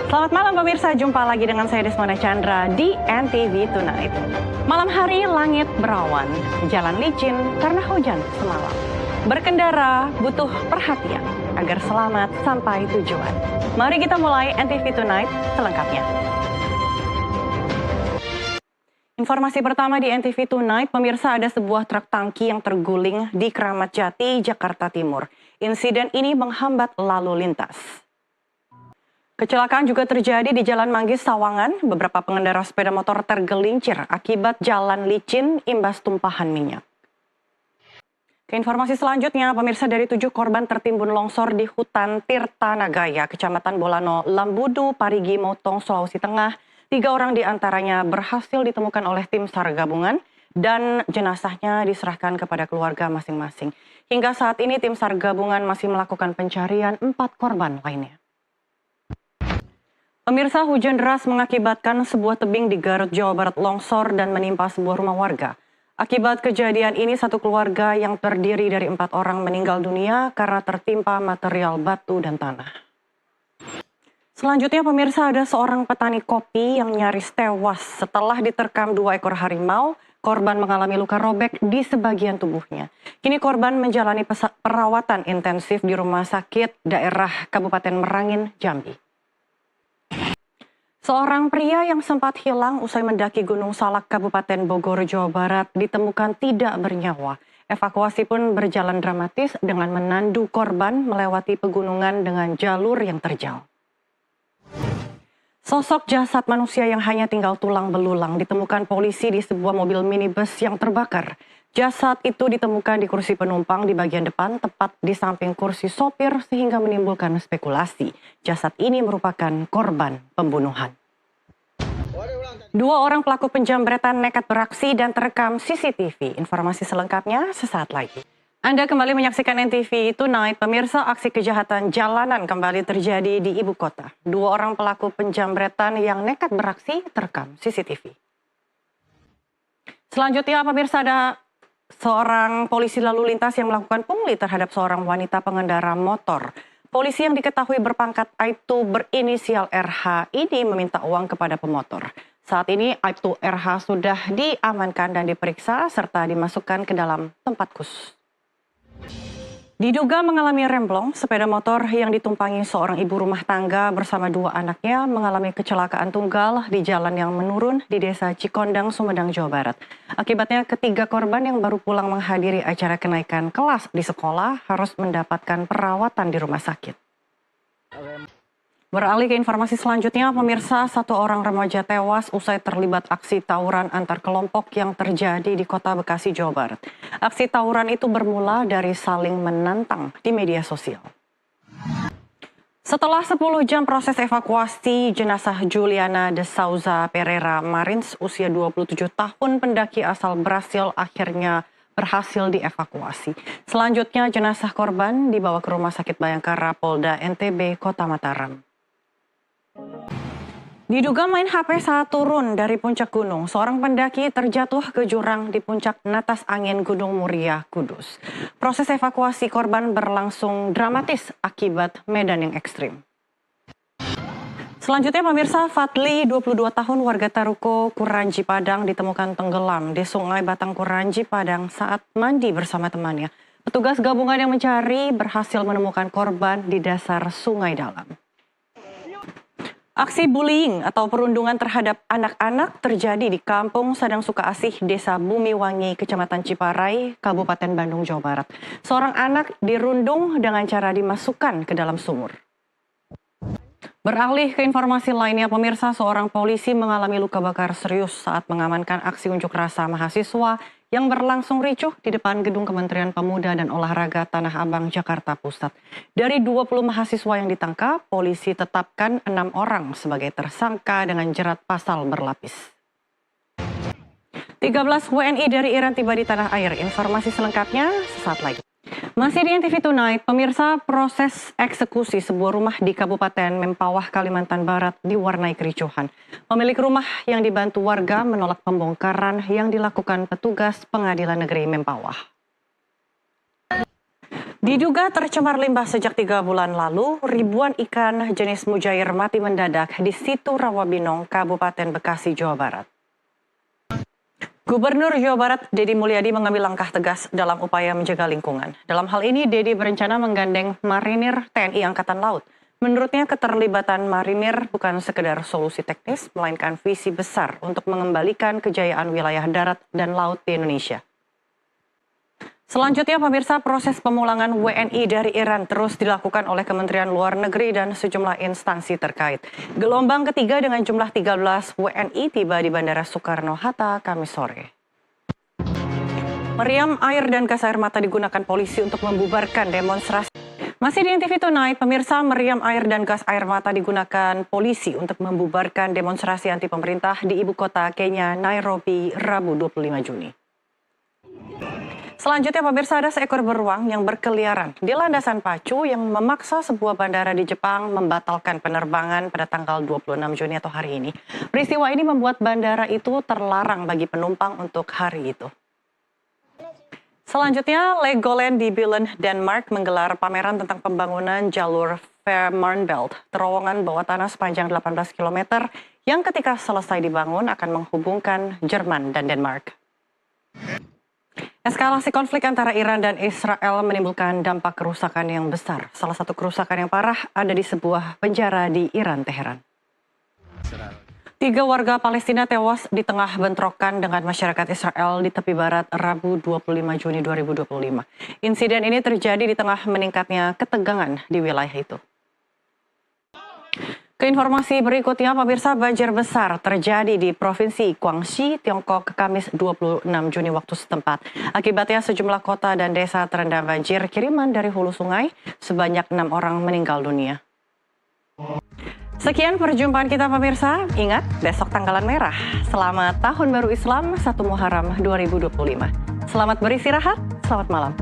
Selamat malam pemirsa, jumpa lagi dengan saya Desmona Chandra di NTV Tonight. Malam hari langit berawan, jalan licin karena hujan semalam. Berkendara butuh perhatian agar selamat sampai tujuan. Mari kita mulai NTV Tonight selengkapnya. Informasi pertama di NTV Tonight, pemirsa, ada sebuah truk tangki yang terguling di Keramat Jati, Jakarta Timur. Insiden ini menghambat lalu lintas. Kecelakaan juga terjadi di Jalan Manggis, Sawangan. Beberapa pengendara sepeda motor tergelincir akibat jalan licin imbas tumpahan minyak. Ke informasi selanjutnya, pemirsa, dari 7 korban tertimbun longsor di hutan Tirtanagaya, Kecamatan Bolano, Lambudu, Parigi, Motong, Sulawesi Tengah. 3 orang diantaranya berhasil ditemukan oleh tim SAR gabungan dan jenazahnya diserahkan kepada keluarga masing-masing. Hingga saat ini tim SAR gabungan masih melakukan pencarian 4 korban lainnya. Pemirsa, hujan deras mengakibatkan sebuah tebing di Garut, Jawa Barat longsor dan menimpa sebuah rumah warga. Akibat kejadian ini, satu keluarga yang terdiri dari 4 orang meninggal dunia karena tertimpa material batu dan tanah. Selanjutnya, pemirsa, ada seorang petani kopi yang nyaris tewas setelah diterkam 2 ekor harimau. Korban mengalami luka robek di sebagian tubuhnya. Kini korban menjalani perawatan intensif di rumah sakit daerah Kabupaten Merangin, Jambi. Seorang pria yang sempat hilang usai mendaki Gunung Salak, Kabupaten Bogor, Jawa Barat, ditemukan tidak bernyawa. Evakuasi pun berjalan dramatis dengan menandu korban melewati pegunungan dengan jalur yang terjal. Sosok jasad manusia yang hanya tinggal tulang belulang ditemukan polisi di sebuah mobil minibus yang terbakar. Jasad itu ditemukan di kursi penumpang di bagian depan, tepat di samping kursi sopir, sehingga menimbulkan spekulasi. Jasad ini merupakan korban pembunuhan. 2 orang pelaku penjambretan nekat beraksi dan terekam CCTV. Informasi selengkapnya sesaat lagi. Anda kembali menyaksikan NTV Tonight. Pemirsa, aksi kejahatan jalanan kembali terjadi di ibu kota. 2 orang pelaku penjambretan yang nekat beraksi terekam CCTV. Selanjutnya, pemirsa, ada seorang polisi lalu lintas yang melakukan pungli terhadap seorang wanita pengendara motor. Polisi yang diketahui berpangkat Aibtu berinisial RH ini meminta uang kepada pemotor. Saat ini Aibtu RH sudah diamankan dan diperiksa serta dimasukkan ke dalam tempat khusus. Diduga mengalami remblong, sepeda motor yang ditumpangi seorang ibu rumah tangga bersama 2 anaknya mengalami kecelakaan tunggal di jalan yang menurun di Desa Cikondang, Sumedang, Jawa Barat. Akibatnya ketiga korban yang baru pulang menghadiri acara kenaikan kelas di sekolah harus mendapatkan perawatan di rumah sakit. Beralih ke informasi selanjutnya, pemirsa, 1 orang remaja tewas usai terlibat aksi tawuran antar kelompok yang terjadi di Kota Bekasi, Jawa Barat. Aksi tawuran itu bermula dari saling menantang di media sosial. Setelah 10 jam proses evakuasi, jenazah Juliana de Souza Pereira Marins, usia 27 tahun, pendaki asal Brasil, akhirnya berhasil dievakuasi. Selanjutnya, jenazah korban dibawa ke Rumah Sakit Bayangkara Polda NTB Kota Mataram. Diduga main HP saat turun dari puncak gunung, seorang pendaki terjatuh ke jurang di puncak Natas Angin Gunung Muria, Kudus. Proses evakuasi korban berlangsung dramatis akibat medan yang ekstrim. Selanjutnya, pemirsa, Fadli, 22 tahun, warga Taruko, Kuranji, Padang, ditemukan tenggelam di Sungai Batang Kuranji, Padang saat mandi bersama temannya. Petugas gabungan yang mencari berhasil menemukan korban di dasar sungai dalam. Aksi bullying atau perundungan terhadap anak-anak terjadi di Kampung Sadang Sukaasih, Desa Bumiwangi, Kecamatan Ciparai, Kabupaten Bandung, Jawa Barat. Seorang anak dirundung dengan cara dimasukkan ke dalam sumur. Beralih ke informasi lainnya, pemirsa, seorang polisi mengalami luka bakar serius saat mengamankan aksi unjuk rasa mahasiswa yang berlangsung ricuh di depan gedung Kementerian Pemuda dan Olahraga Tanah Abang, Jakarta Pusat. Dari 20 mahasiswa yang ditangkap, polisi tetapkan 6 orang sebagai tersangka dengan jerat pasal berlapis. 13 WNI dari Iran tiba di tanah air. Informasi selengkapnya sesaat lagi. Masih di NTV Tonight, pemirsa, proses eksekusi sebuah rumah di Kabupaten Mempawah, Kalimantan Barat diwarnai kericuhan. Pemilik rumah yang dibantu warga menolak pembongkaran yang dilakukan petugas Pengadilan Negeri Mempawah. Diduga tercemar limbah sejak 3 bulan lalu, ribuan ikan jenis mujair mati mendadak di Situ Rawabinong, Kabupaten Bekasi, Jawa Barat. Gubernur Jawa Barat, Deddy Mulyadi mengambil langkah tegas dalam upaya menjaga lingkungan. Dalam hal ini, Deddy berencana menggandeng marinir TNI Angkatan Laut. Menurutnya, keterlibatan marinir bukan sekedar solusi teknis, melainkan visi besar untuk mengembalikan kejayaan wilayah darat dan laut di Indonesia. Selanjutnya, pemirsa, proses pemulangan WNI dari Iran terus dilakukan oleh Kementerian Luar Negeri dan sejumlah instansi terkait. Gelombang ketiga dengan jumlah 13 WNI tiba di Bandara Soekarno-Hatta Kamis sore. Meriam air dan gas air mata digunakan polisi untuk membubarkan demonstrasi. Masih di TV Tonight, pemirsa, meriam air dan gas air mata digunakan polisi untuk membubarkan demonstrasi anti pemerintah di ibu kota Kenya, Nairobi, Rabu 25 Juni. Selanjutnya, pemirsa, ada seekor beruang yang berkeliaran di landasan pacu yang memaksa sebuah bandara di Jepang membatalkan penerbangan pada tanggal 26 Juni atau hari ini. Peristiwa ini membuat bandara itu terlarang bagi penumpang untuk hari itu. Selanjutnya, Legoland di Billund, Denmark menggelar pameran tentang pembangunan jalur Fehmarnbelt, terowongan bawah tanah sepanjang 18 km yang ketika selesai dibangun akan menghubungkan Jerman dan Denmark. Eskalasi konflik antara Iran dan Israel menimbulkan dampak kerusakan yang besar. Salah satu kerusakan yang parah ada di sebuah penjara di Iran, Teheran. 3 warga Palestina tewas di tengah bentrokan dengan masyarakat Israel di tepi barat Rabu 25 Juni 2025. Insiden ini terjadi di tengah meningkatnya ketegangan di wilayah itu. Keinformasi berikutnya, pemirsa, banjir besar terjadi di Provinsi Guangxi, Tiongkok, Kamis 26 Juni waktu setempat. Akibatnya sejumlah kota dan desa terendam banjir kiriman dari hulu sungai, sebanyak 6 orang meninggal dunia. Sekian perjumpaan kita, pemirsa. Ingat, besok tanggalan merah. Selamat Tahun Baru Islam 1 Muharram 2025. Selamat beristirahat, selamat malam.